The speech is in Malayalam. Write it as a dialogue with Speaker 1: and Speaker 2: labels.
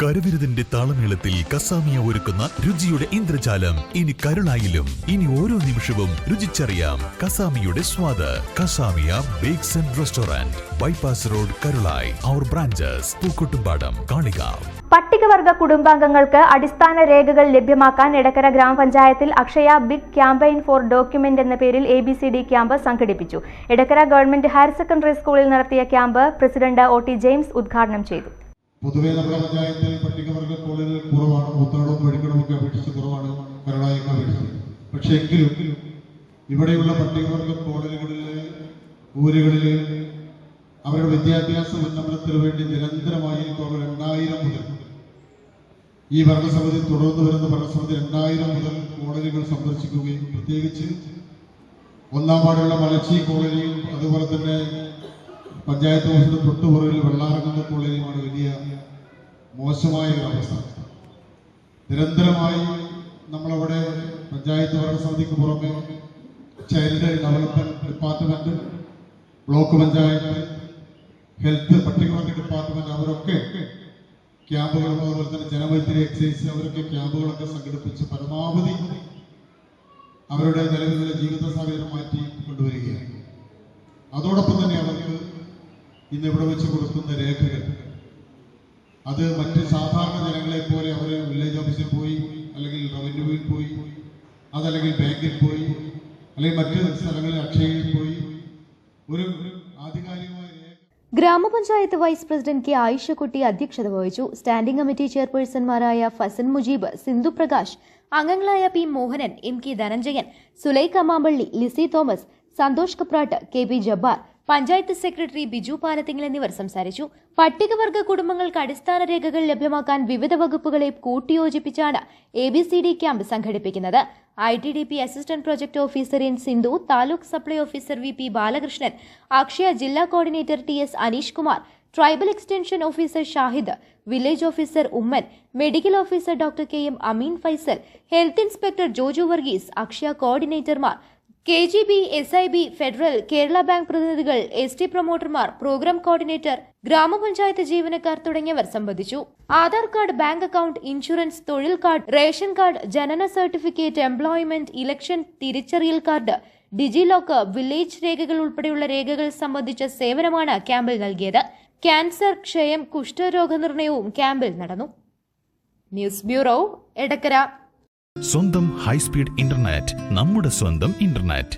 Speaker 1: കരവിരുതിന്റെ താളമേളത്തിൽ കസാമിയ ഒരുക്കുന്ന രുചിയുടെ ഇന്ദ്രജാലം ഇനി കരുളായിലും. ഇനി ഓരോ നിമിഷവും രുചിച്ചറിയാം കസാമിയുടെ സ്വാദ്. Kasamiya bakes and restaurant, bypass road, Karulai. അവർ ബ്രാഞ്ചസ് പൂക്കോട്ടുംപാടം, കാളികാവ്.
Speaker 2: പട്ടികവർഗ കുടുംബാംഗങ്ങൾക്ക് അടിസ്ഥാന രേഖകൾ ലഭ്യമാക്കാൻ എടക്കര ഗ്രാമപഞ്ചായത്തിൽ Akshaya big campaign for document എന്ന പേരിൽ ABCD ക്യാമ്പ് സംഘടിപ്പിച്ചു. എടക്കര ഗവൺമെന്റ് ഹയർ സെക്കൻഡറി സ്കൂളിൽ നടത്തിയ ക്യാമ്പ് പ്രസിഡന്റ് OT ജെയിംസ് ഉദ്ഘാടനം ചെയ്തു.
Speaker 3: പൊതുവെ നമ്മുടെ പഞ്ചായത്തിൽ പട്ടികവർഗ കോളേജുകൾ കുറവാണ്. ഉത്തരവും വെടിക്കണമൊക്കെ അപേക്ഷിച്ച് കുറവാണ്, കരുളായൊക്കെ അപേക്ഷിച്ച്. പക്ഷേ എങ്കിലും ഇവിടെയുള്ള പട്ടികവർഗ കോളേജുകളിലെ ഊരുകളിൽ അവരുടെ വിദ്യാഭ്യാസ ഉന്നമനത്തിന് വേണ്ടി നിരന്തരമായി 2000 മുതൽ ഈ ഭരണസമിതി തുടർന്നു വരുന്ന ഭരണസമിതി 2000 മുതൽ കോളേജുകൾ സന്ദർശിക്കുകയും പ്രത്യേകിച്ച് 1-ാം വാർഡുള്ള മലച്ചി കോളേജിൽ, അതുപോലെ തന്നെ പഞ്ചായത്ത് ഓഫീസിന്റെ തൊട്ടുപുറകിൽ വെള്ളാറങ്ങുന്ന കോളേജുമാണ് വലിയ മോശമായ ഒരു അവസ്ഥ. നിരന്തരമായി നമ്മളവിടെ പഞ്ചായത്ത് ഭരണസമിതിക്ക് പുറമെ child development department, block panchayat, health, പട്ടികവർഗ ഡിപ്പാർട്ട്മെന്റ് അവരൊക്കെ ക്യാമ്പുകളും അതുപോലെ തന്നെ ജനമൈത്രി എക്സൈസ് അവരൊക്കെ ക്യാമ്പുകളൊക്കെ സംഘടിപ്പിച്ച് പരമാവധി അവരുടെ നിലവിലെ ജീവിത സാഹചര്യം മാറ്റി കൊണ്ടുവരികയാണ്. അതോടൊപ്പം തന്നെ അവർക്ക് ഇന്ന് ഇവിടെ വെച്ച് കൊടുക്കുന്ന രേഖകൾ അത് മറ്റ് സാധാരണ ജനങ്ങളെ പോലെ അവർ വില്ലേജ് ഓഫീസിൽ പോയി, അല്ലെങ്കിൽ റവന്യൂവിൽ പോയി, അതല്ലെങ്കിൽ ബാങ്കിൽ പോയി, അല്ലെങ്കിൽ മറ്റ് സ്ഥലങ്ങളിൽ അക്ഷയയിൽ പോയി ഒരു ആധികാരികമായ
Speaker 2: ഗ്രാമപഞ്ചായത്ത് വൈസ് പ്രസിഡന്റ് കെ ആയിഷക്കുട്ടി അധ്യക്ഷത വഹിച്ചു. സ്റ്റാൻഡിംഗ് കമ്മിറ്റി ചെയർപേഴ്സൺമാരായ ഫസൻ മുജീബ്, സിന്ധു പ്രകാശ്, അംഗങ്ങളായ P Mohanan, MK Dhananjayan, Sulaikha Mampally, Lissy Thomas, Santhosh Kaprattu, KP Jabbar, panchayat secretary Biju Palathingal എന്നിവർ സംസാരിച്ചു. പട്ടികവർഗ കുടുംബങ്ങൾക്ക് അടിസ്ഥാന രേഖകൾ ലഭ്യമാക്കാൻ വിവിധ വകുപ്പുകളെ കൂട്ടിയോജിപ്പിച്ചാണ് ABCD ക്യാമ്പ് സംഘടിപ്പിക്കുന്നത്. ITDP assistant project officer N Sindhu, taluk supply officer VP Balakrishnan, Akshaya ജില്ലാ coordinator TS Aneesh Kumar, tribal extension officer Shahid, village officer Oommen, medical officer doctor KM അമീൻ ഫൈസൽ, ഹെൽത്ത് ഇൻസ്പെക്ടർ ജോജു വർഗീസ്, അക്ഷയ കോർഡിനേറ്റർമാർ, KGB, SIB, federal, Kerala bank പ്രതിനിധികൾ, ST പ്രൊമോട്ടർമാർ, പ്രോഗ്രാം കോർഡിനേറ്റർ, ഗ്രാമപഞ്ചായത്ത് ജീവനക്കാർ തുടങ്ങിയവർ സംബന്ധിച്ചു. Aadhaar card, bank account, insurance, തൊഴിൽ കാർഡ്, റേഷൻ കാർഡ്, ജനന സർട്ടിഫിക്കറ്റ്, എംപ്ലോയ്മെന്റ്, ഇലക്ഷൻ തിരിച്ചറിയൽ കാർഡ്, ഡിജി ലോക്കർ, വില്ലേജ് രേഖകൾ ഉൾപ്പെടെയുള്ള രേഖകൾ സംബന്ധിച്ച സേവനമാണ് ക്യാമ്പിൽ നൽകിയത്. ക്യാൻസർ, ക്ഷയം, കുഷ്ഠരോഗനിർണയവും ക്യാമ്പിൽ നടന്നു. News bureau, Edakkara.
Speaker 1: സ്വന്തം ഹൈസ്പീഡ് ഇന്റർനെറ്റ്, നമ്മുടെ സ്വന്തം ഇന്റർനെറ്റ്.